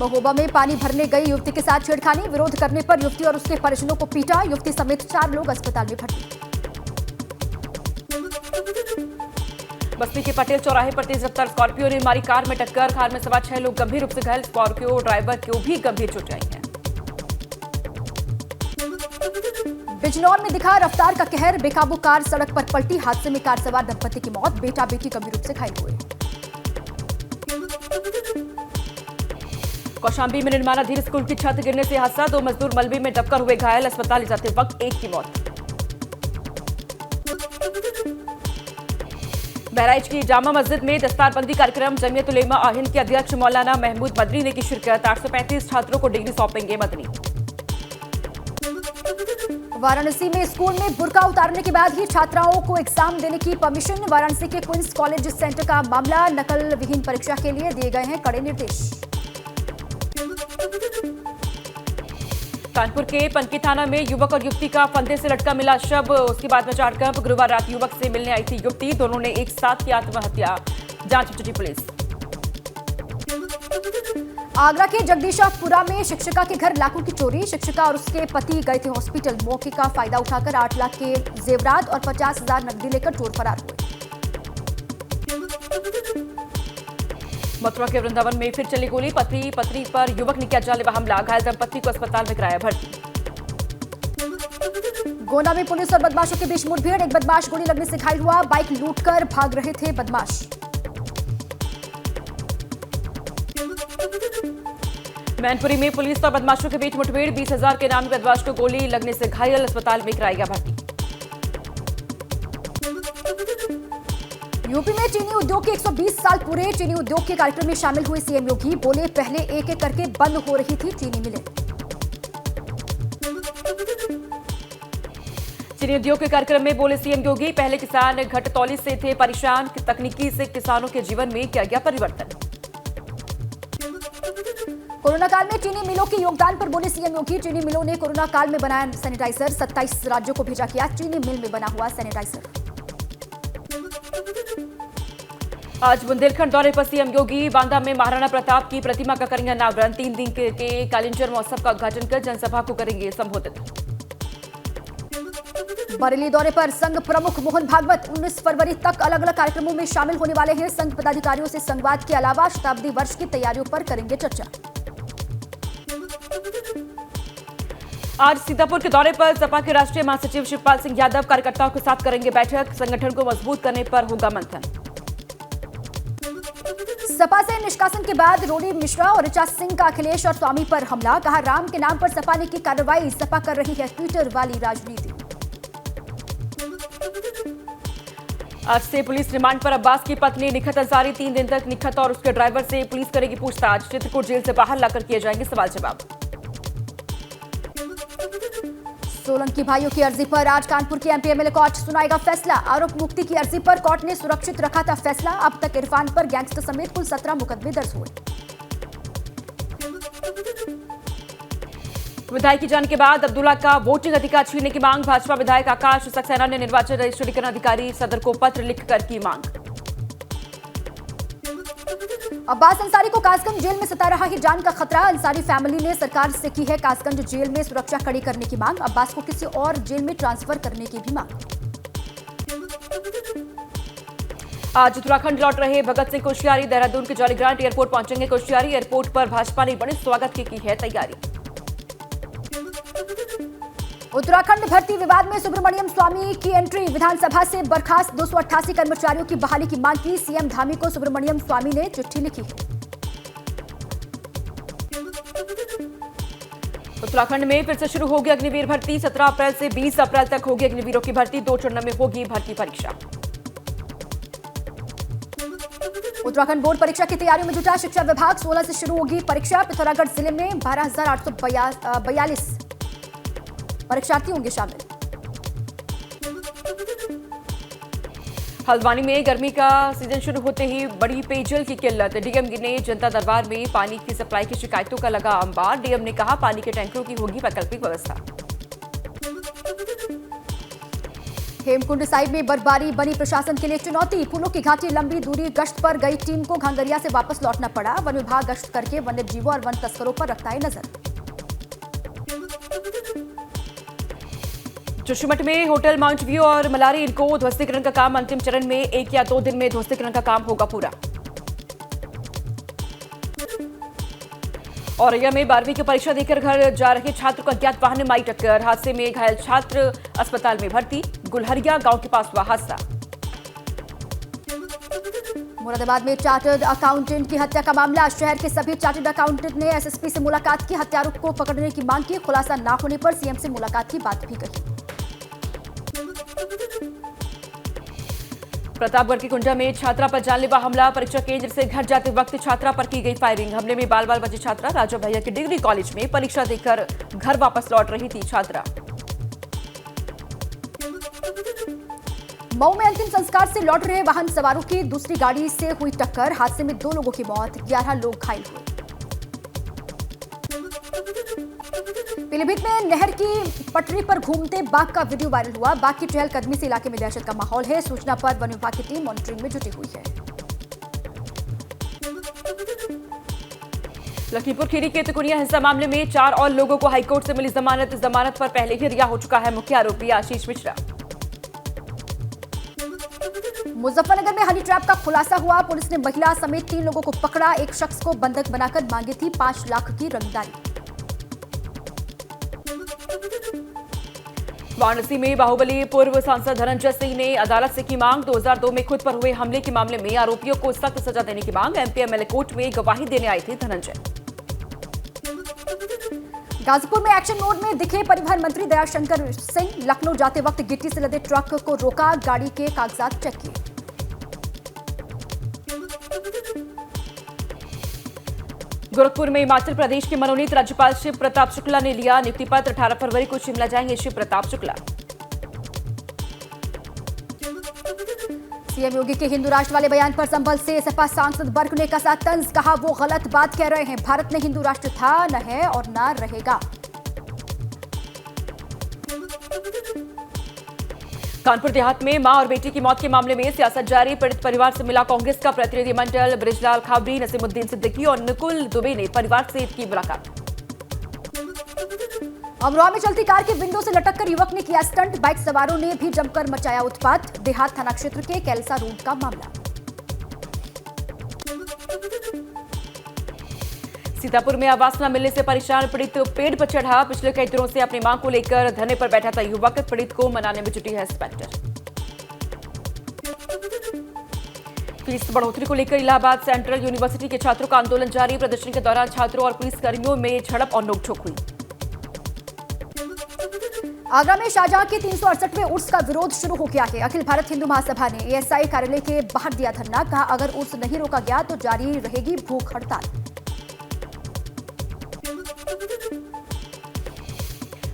महोबा में पानी भरने गई युवती के साथ छेड़खानी, विरोध करने पर युवती और उसके परिजनों को पीटा। युवती समेत 4 लोग अस्पताल में भर्ती। बस्ती के पटेल चौराहे पर तेज रफ्तार स्कॉर्पियो ने मारी कार में टक्कर। कार में सवार 6 लोग गंभीर रूप से घायल। स्कॉर्पियो ड्राइवर को भी गंभीर चोटें आई हैं। बिजनौर में दिखा रफ्तार का कहर, बेकाबू कार सड़क पर पलटी। हादसे में कार सवार दंपति की मौत, बेटा बेटी गंभीर रूप से घायल हुए। कौशांबी में निर्माणाधीन स्कूल की छत गिरने से हादसा, 2 मजदूर मलबे में दबकर हुए घायल। अस्पताल ले जाते वक्त एक की मौत। बहराइच की जामा मस्जिद में दस्तारबंदी कार्यक्रम, जमीयत उलेमा हिंद के अध्यक्ष मौलाना महमूद मदनी ने की शिरकत। 835 छात्रों को डिग्री सौंपेंगे मदनी। वाराणसी में स्कूल में बुर्का उतारने के बाद ही छात्राओं को एग्जाम देने की परमिशन। वाराणसी के क्वींस कॉलेज सेंटर का मामला, नकल विहीन परीक्षा के लिए दिए गए हैं कड़े निर्देश। कानपुर के पनकी थाना में युवक और युवती का फंदे से लटका मिला शव, उसके बाद मचा हड़कंप। गुरुवार रात युवक से मिलने आई थी युवती, दोनों ने एक साथ की आत्महत्या। जांच में जुटी पुलिस। आगरा के जगदीशपुरा में शिक्षिका के घर लाखों की चोरी, शिक्षिका और उसके पति गए थे हॉस्पिटल। मौके का फायदा उठाकर 8 लाख के जेवरात और 50,000 नकदी लेकर चोर फरार हुए। मथुरा के वृंदावन में फिर चली गोली, पति पत्नी पर युवक ने किया जानलेवा हमला। घायल दंपति को अस्पताल में कराया भर्ती। गोंडा में पुलिस और बदमाशों के बीच मुठभेड़, एक बदमाश गोली लगने से घायल हुआ। बाइक लूटकर भाग रहे थे बदमाश। मैनपुरी में पुलिस और बदमाशों के बीच मुठभेड़, 20,000 के नामी बदमाश को गोली लगने से घायल। अस्पताल में कराया गया भर्ती। यूपी में चीनी उद्योग के 120 साल पूरे, चीनी उद्योग के कार्यक्रम में शामिल हुए सीएम योगी। बोले पहले एक एक करके बंद हो रही थी चीनी मिलें। चीनी उद्योग के कार्यक्रम में बोले सीएम योगी, पहले किसान घटतौली से थे परेशान, तकनीकी से किसानों के जीवन में किया गया परिवर्तन। कोरोना काल में चीनी मिलों के योगदान पर बोले सीएम योगी, चीनी मिलों ने कोरोना काल में बनाया सैनिटाइजर। 27 राज्यों को भेजा किया चीनी मिल में बना हुआ सैनिटाइजर। आज बुंदेलखंड दौरे पर सीएम योगी, बांदा में महाराणा प्रताप की प्रतिमा का करेंगे अनावरण। 3 दिन के कालिंजर महोत्सव का उद्घाटन कर जनसभा को करेंगे संबोधित। बरेली दौरे पर संघ प्रमुख मोहन भागवत, 19 फरवरी तक अलग अलग कार्यक्रमों में शामिल होने वाले हैं। संघ पदाधिकारियों से संवाद के अलावा शताब्दी वर्ष की तैयारियों पर करेंगे चर्चा। आज सीतापुर के दौरे पर सपा के राष्ट्रीय महासचिव शिवपाल सिंह यादव कार्यकर्ताओं के साथ करेंगे बैठक। संगठन को मजबूत करने पर होगा मंथन। सपा से निष्कासन के बाद रोडी मिश्रा और ऋचा सिंह का अखिलेश और स्वामी पर हमला, कहा राम के नाम पर सपा ने की कार्रवाई, सपा कर रही है ट्विटर वाली राजनीति। आज से पुलिस रिमांड पर अब्बास की पत्नी निखत अंसारी, 3 दिन तक निखत और उसके ड्राइवर से पुलिस करेगी पूछताछ। चित्रकूट जेल से बाहर लाकर किए जाएंगे सवाल जवाब। सोलंकी भाइयों की अर्जी पर आज कानपुर के एमपी एमएलए कोर्ट सुनाएगा फैसला। आरोप मुक्ति की अर्जी पर कोर्ट ने सुरक्षित रखा था फैसला। अब तक इरफान पर गैंगस्टर समेत कुल 17 मुकदमे दर्ज हुए। विधायक की जाने के बाद अब्दुल्ला का वोटिंग अधिकार छीनने की मांग, भाजपा विधायक आकाश सक्सेना ने निर्वाचन रजिस्ट्रेशन अधिकारी सदर को पत्र लिखकर की मांग। अब्बास अंसारी को कासगंज जेल में सता रहा है जान का खतरा, अंसारी फैमिली ने सरकार से की है कासगंज जेल में सुरक्षा कड़ी करने की मांग। अब्बास को किसी और जेल में ट्रांसफर करने की भी मांग। आज उत्तराखंड लौट रहे भगत सिंह कोश्यारी देहरादून के जॉलीग्रांट एयरपोर्ट पहुंचेंगे। कोश्यारी एयरपोर्ट पर भाजपा ने बड़े स्वागत की है तैयारी। उत्तराखंड भर्ती विवाद में सुब्रमण्यम स्वामी की एंट्री, विधानसभा से बर्खास्त 288 कर्मचारियों की बहाली की मांग की। सीएम धामी को सुब्रमण्यम स्वामी ने चिट्ठी लिखी है। उत्तराखंड में फिर से शुरू होगी अग्निवीर भर्ती, 17 अप्रैल से 20 अप्रैल तक होगी अग्निवीरों की भर्ती। 2 चरणों में होगी भर्ती परीक्षा। उत्तराखंड बोर्ड परीक्षा की तैयारियों में जुटा शिक्षा विभाग, 16 से शुरू होगी परीक्षा। पिथौरागढ़ जिले में 12,842 परीक्षार्थी होंगे शामिल। हल्द्वानी में गर्मी का सीजन शुरू होते ही बड़ी पेयजल की किल्लत, डीएम ने जनता दरबार में पानी की सप्लाई की शिकायतों का लगा अंबार। डीएम ने कहा पानी के टैंकरों की होगी वैकल्पिक व्यवस्था। हेमकुंड साहिब में बर्फबारी बनी प्रशासन के लिए चुनौती। फूलों की घाटी लंबी दूरी गश्त पर गई टीम को घांगरिया से वापस लौटना पड़ा। वन विभाग गश्त करके वन्य जीवों और वन तस्करों पर रखता है नजर। जोशीमठ में होटल माउंट व्यू और मलारी इनको ध्वस्तीकरण का काम अंतिम चरण में 1 या 2 दिन में ध्वस्तीकरण का काम होगा पूरा। औरैया में 12वीं की परीक्षा देकर घर जा रहे छात्र को अज्ञात वाहन ने मारी टक्कर। हादसे में घायल छात्र अस्पताल में भर्ती। गुलहरिया गांव के पास हुआ हादसा। मुरादाबाद में चार्टर्ड अकाउंटेंट की हत्या का मामला। शहर के सभी चार्टर्ड अकाउंटेंट ने एसएसपी से मुलाकात की। हत्यारों को पकड़ने की मांग की। खुलासा ना होने पर सीएम से मुलाकात की बात भी कही। प्रतापगढ़ की कुंजा में छात्रा पर जानलेवा हमला। परीक्षा केंद्र से घर जाते वक्त छात्रा पर की गई फायरिंग। हमले में बाल बाल बची छात्रा। राजा भैया के डिग्री कॉलेज में परीक्षा देकर घर वापस लौट रही थी छात्रा। मऊ में अंतिम संस्कार से लौट रहे वाहन सवारों की दूसरी गाड़ी से हुई टक्कर। हादसे में 2 लोगों की मौत, 11 लोग घायल हुए। पीलीभीत में नहर की पटरी पर घूमते बाघ का वीडियो वायरल हुआ। बाघ की चहलकदमी से इलाके में दहशत का माहौल है। सूचना पर वन विभाग की टीम मॉनिटरिंग में जुटी हुई है। लखीमपुर खीरी के तुकुनिया हिंसा मामले में 4 और लोगों को हाईकोर्ट से मिली जमानत। जमानत पर पहले ही रिहा हो चुका है मुख्य आरोपी आशीष मिश्रा। मुजफ्फरनगर में हनी ट्रैप का खुलासा हुआ। पुलिस ने महिला समेत 3 लोगों को पकड़ा। एक शख्स को बंधक बनाकर मांगी थी 5 लाख की रंगदारी। वाराणसी में बाहुबली पूर्व सांसद धनंजय सिंह ने अदालत से की मांग। 2002 में खुद पर हुए हमले के मामले में आरोपियों को सख्त सजा देने की मांग। एमपी-एमएलए कोर्ट में गवाही देने आए थे धनंजय। गाजीपुर में एक्शन मोड में दिखे परिवहन मंत्री दयाशंकर सिंह। लखनऊ जाते वक्त गिट्टी से लदे ट्रक को रोका। गाड़ी के कागजात चेक किए। गोरखपुर में हिमाचल प्रदेश के मनोनीत राज्यपाल शिव प्रताप शुक्ला ने लिया नियुक्ति पत्र। 18 फरवरी को शिमला जाएंगे शिव प्रताप शुक्ला। सीएम योगी के हिंदू राष्ट्र वाले बयान पर संभल से सपा सांसद वर्ग ने कसा तंज। कहा वो गलत बात कह रहे हैं। भारत में हिंदू राष्ट्र था, न है और न रहेगा। कानपुर देहात में मां और बेटी की मौत के मामले में सियासत जारी। पीड़ित परिवार से मिला कांग्रेस का प्रतिनिधिमंडल। बृजलाल खाबरी, नसीमुद्दीन सिद्दीकी और निकुल दुबे ने परिवार से की मुलाकात। अमरोहा में चलती कार के विंडो से लटककर युवक ने किया स्टंट। बाइक सवारों ने भी जमकर मचाया उत्पात। देहात थाना क्षेत्र के कैलसा रोड का मामला। सीतापुर में आवास न मिलने से परेशान पीड़ित पेड़ पर चढ़ा। पिछले कई दिनों से अपनी मांग को लेकर धरने पर बैठा था युवक। पीड़ित को मनाने में जुटी है इंस्पेक्टर। फीस बढ़ोतरी को लेकर इलाहाबाद सेंट्रल यूनिवर्सिटी के छात्रों का आंदोलन जारी। प्रदर्शन के दौरान छात्रों और पुलिसकर्मियों में झड़प और नोकझोंक हुई। आगरा में शाहजहां के 368वें उर्स का विरोध शुरू हो गया है। अखिल भारत हिंदू महासभा ने एएसआई कार्यालय के बाहर दिया धरना। कहा अगर उर्स नहीं रोका गया तो जारी रहेगी भूख हड़ताल।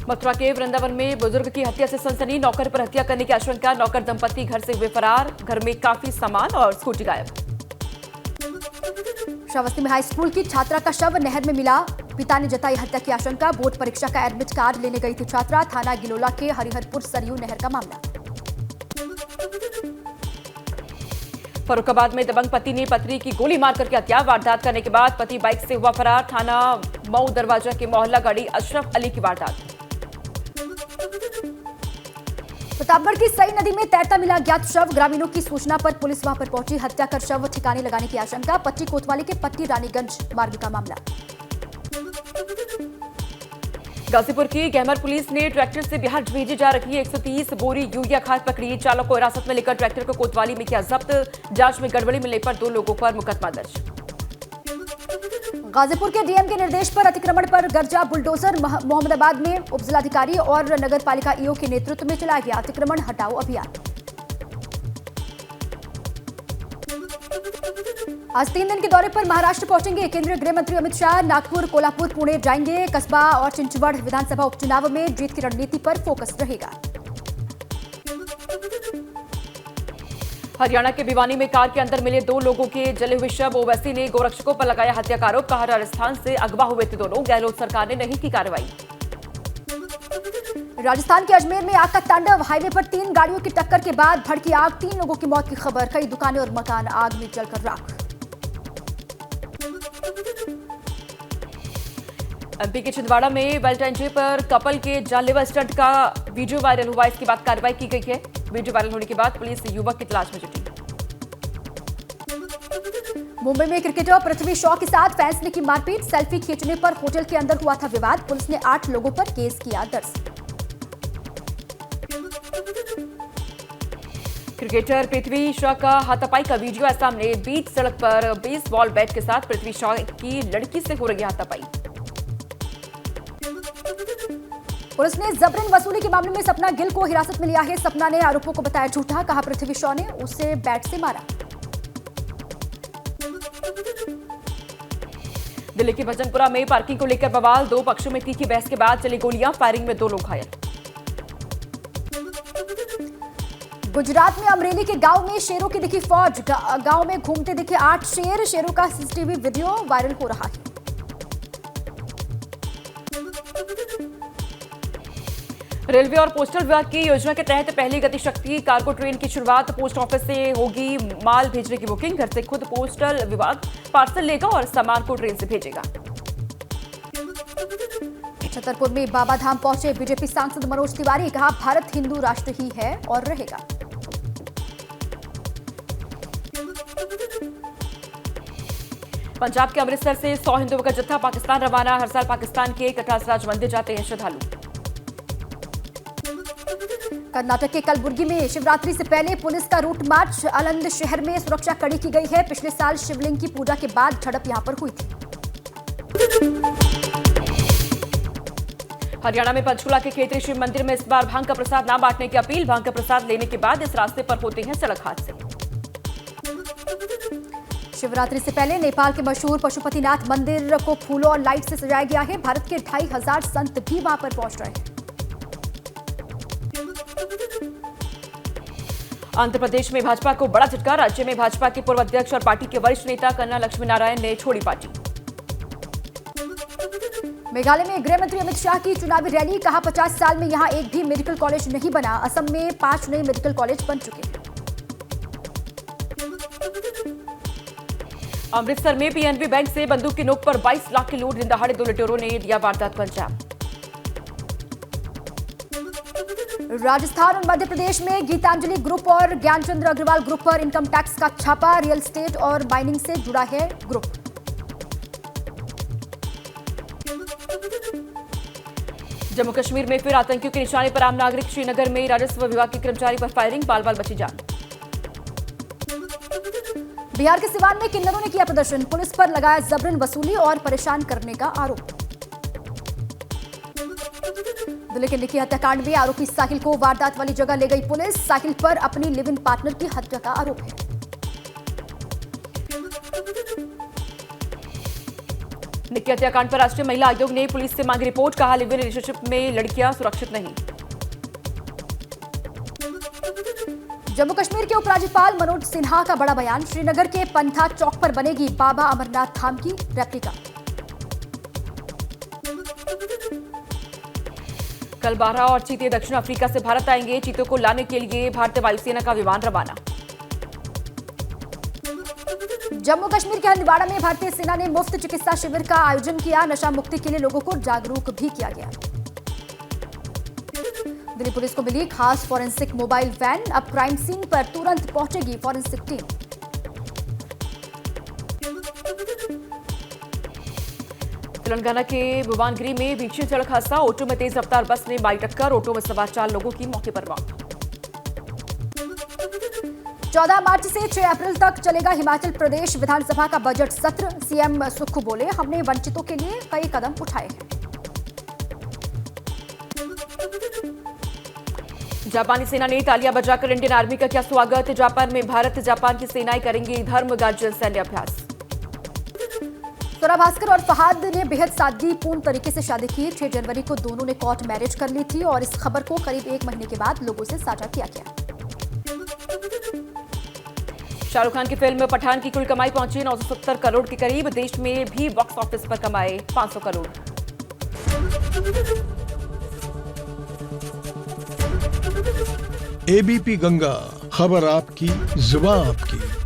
मथुरा के वृंदावन में बुजुर्ग की हत्या से सनसनी। नौकर पर हत्या करने की आशंका। नौकर दंपति घर से हुए फरार। घर में काफी सामान और स्कूटी गायब। श्रावस्ती में हाई स्कूल की छात्रा का शव नहर में मिला। पिता ने जताई हत्या की आशंका। बोर्ड परीक्षा का एडमिट कार्ड लेने गई थी छात्रा। थाना गिलोला के हरिहरपुर सरयू नहर का मामला। फरुखाबाद में दबंग पति ने पत्नी की गोली मारकर की हत्या। वारदात करने के बाद पति बाइक से हुआ फरार। थाना मऊ दरवाजा के मोहल्ला गाड़ी अशरफ अली की वारदात। प्रतापगढ़ की सई नदी में तैरता मिला अज्ञात शव। ग्रामीणों की सूचना पर पुलिस वहां पर पहुंची। हत्या कर शव ठिकाने लगाने की आशंका। पट्टी कोतवाली के पट्टी रानीगंज मार्ग का मामला। गाजीपुर की गहमर पुलिस ने ट्रैक्टर से बिहार भेजी जा रही 130 बोरी यूरिया खाद पकड़ी। चालक को हिरासत में लेकर ट्रैक्टर को कोतवाली में किया जब्त। जांच में गड़बड़ी मिलने पर 2 लोगों पर मुकदमा दर्ज। गाजीपुर के डीएम के निर्देश पर अतिक्रमण पर गर्जा बुलडोजर। मोहम्मदाबाद में उपजिलाधिकारी और नगर पालिका ईओ के नेतृत्व में चलाया गया अतिक्रमण हटाओ अभियान। आज 3 दिन के दौरे पर महाराष्ट्र पहुंचेंगे केंद्रीय गृह मंत्री अमित शाह। नागपुर, कोल्हापुर, पुणे जाएंगे। कस्बा और चिंचवड़ विधानसभा उपचुनाव में जीत की रणनीति पर फोकस रहेगा। हरियाणा के भिवानी में कार के अंदर मिले 2 लोगों के जले हुए शव। ओवैसी ने गोरक्षकों पर लगाया हत्या का आरोप। कहा राजस्थान से अगवा हुए थे दोनों। गहलोत सरकार ने नहीं की कार्रवाई। राजस्थान के अजमेर में आग का तांडव। हाईवे पर 3 गाड़ियों की टक्कर के बाद भड़की आग, 3 लोगों की मौत की खबर। कई दुकानें और मकान आग में जलकर राख। एमपी के छिंदवाड़ा में वेलेंटाइन पर कपल के जानलेवा स्टंट का वीडियो वायरल हुआ। इसके बाद कार्रवाई की गई है। वीडियो वायरल होने के बाद पुलिस युवक की तलाश में जुटी। मुंबई में क्रिकेटर पृथ्वी शॉ के साथ फैंस ने की मारपीट। सेल्फी खींचने पर होटल के अंदर हुआ था विवाद। पुलिस ने 8 लोगों पर केस किया दर्ज। क्रिकेटर पृथ्वी शॉ का हाथापाई का वीडियो है सामने। बीच सड़क पर बेसबॉल बैट के साथ पृथ्वी शॉ की लड़की से हो रही हाथापाई। पुलिस ने जबरन वसूली के मामले में सपना गिल को हिरासत में लिया है। सपना ने आरोपों को बताया झूठा। कहा पृथ्वी शॉ ने उसे बैट से मारा। दिल्ली के भजनपुरा में पार्किंग को लेकर बवाल। 2 पक्षों में तीखी बहस के बाद चली गोलियां। फायरिंग में 2 लोग घायल। गुजरात में अमरेली के गांव में शेरों की दिखी फौज। गांव में घूमते दिखे 8 शेर। शेरों का सीसीटीवी वीडियो वायरल हो रहा है। रेलवे और पोस्टल विभाग की योजना के तहत पहली गति शक्ति कार्गो ट्रेन की शुरुआत। पोस्ट ऑफिस से होगी माल भेजने की बुकिंग। घर से खुद पोस्टल विभाग पार्सल लेगा और सामान को ट्रेन से भेजेगा। छतरपुर में बाबा धाम पहुंचे बीजेपी सांसद मनोज तिवारी। कहा भारत हिंदू राष्ट्र ही है और रहेगा। पंजाब के अमृतसर से 100 हिंदुओं का जत्था पाकिस्तान रवाना। हर साल पाकिस्तान के कटासराज मंदिर जाते हैं श्रद्धालु। कर्नाटक के कलबुर्गी में शिवरात्रि से पहले पुलिस का रूट मार्च। आनंद शहर में सुरक्षा कड़ी की गई है। पिछले साल शिवलिंग की पूजा के बाद झड़प यहां पर हुई थी। हरियाणा में पंचकुला के खेतरी शिव मंदिर में इस बार भांग का प्रसाद न बांटने की अपील। भांग का प्रसाद लेने के बाद इस रास्ते पर होते हैं सड़क हादसे। शिवरात्रि से पहले नेपाल के मशहूर पशुपतिनाथ मंदिर को फूलों और लाइट से सजाया गया है। भारत के 2500 संत भी वहां पर पहुंच रहे हैं। आंध्र प्रदेश में भाजपा को बड़ा झटका। राज्य में भाजपा के पूर्व अध्यक्ष और पार्टी के वरिष्ठ नेता कन्ना लक्ष्मी नारायण ने छोड़ी पार्टी। मेघालय में गृह मंत्री अमित शाह की चुनावी रैली। कहा 50 साल में यहां एक भी मेडिकल कॉलेज नहीं बना। असम में 5 नए मेडिकल कॉलेज बन चुके हैं। अमृतसर में पीएनबी बैंक से बंदूक की नोक पर 22 लाख की लूट। दिन दहाड़े 2 लुटेरों ने दिया वारदात को अंजाम। राजस्थान और मध्य प्रदेश में गीतांजलि ग्रुप और ज्ञानचंद्र अग्रवाल ग्रुप पर इनकम टैक्स का छापा। रियल एस्टेट और माइनिंग से जुड़ा है ग्रुप। जम्मू कश्मीर में फिर आतंकियों के निशाने पर आम नागरिक। श्रीनगर में राजस्व विभाग के कर्मचारी पर फायरिंग। बाल बाल बची जान। बिहार के सिवान में किन्नरों ने किया प्रदर्शन। पुलिस पर लगाया जबरन वसूली और परेशान करने का आरोप। दिल्ली के निकी हत्याकांड में आरोपी साहिल को वारदात वाली जगह ले गई पुलिस। साहिल पर अपनी लिव इन पार्टनर की हत्या का आरोप है। निकी हत्याकांड पर राष्ट्रीय महिला आयोग ने पुलिस से मांगी रिपोर्ट। कहा लिव इन रिलेशनशिप में लड़कियां सुरक्षित नहीं। जम्मू कश्मीर के उपराज्यपाल मनोज सिन्हा का बड़ा बयान। श्रीनगर के पंथा चौक पर बनेगी बाबा अमरनाथ धाम की रेप्लिका। कल 12 और चीते दक्षिण अफ्रीका से भारत आएंगे। चीतों को लाने के लिए भारतीय वायुसेना का विमान रवाना। जम्मू कश्मीर के हंदवाड़ा में भारतीय सेना ने मुफ्त चिकित्सा शिविर का आयोजन किया। नशा मुक्ति के लिए लोगों को जागरूक भी किया गया। दिल्ली पुलिस को मिली खास फॉरेंसिक मोबाइल वैन। अब क्राइम सीन पर तुरंत पहुंचेगी फॉरेंसिक टीम। तेलंगाना के भुवनगिरी में भीषण सड़क हादसा। ऑटो में तेज रफ्तार बस ने मारी टक्कर। ऑटो में सवार 4 लोगों की मौके पर मौत। 14 मार्च से 6 अप्रैल तक चलेगा हिमाचल प्रदेश विधानसभा का बजट सत्र। सीएम सुक्खू बोले, हमने वंचितों के लिए कई कदम उठाए हैं। जापानी सेना ने तालियां बजाकर इंडियन आर्मी का किया स्वागत। जापान में भारत जापान की सेनाएं करेंगी धर्म गार्जन सैन्य अभ्यास। स्वरा भास्कर और फहाद ने बेहद सादगीपूर्ण तरीके से शादी की। 6 जनवरी को दोनों ने कोर्ट मैरिज कर ली थी और इस खबर को करीब 1 महीने के बाद लोगों से साझा किया गया। शाहरुख खान की फिल्म पठान की कुल कमाई पहुंची 970 करोड़ के करीब। देश में भी बॉक्स ऑफिस पर कमाए 500 करोड़। एबीपी गंगा, खबर आपकी, जुबान आपकी।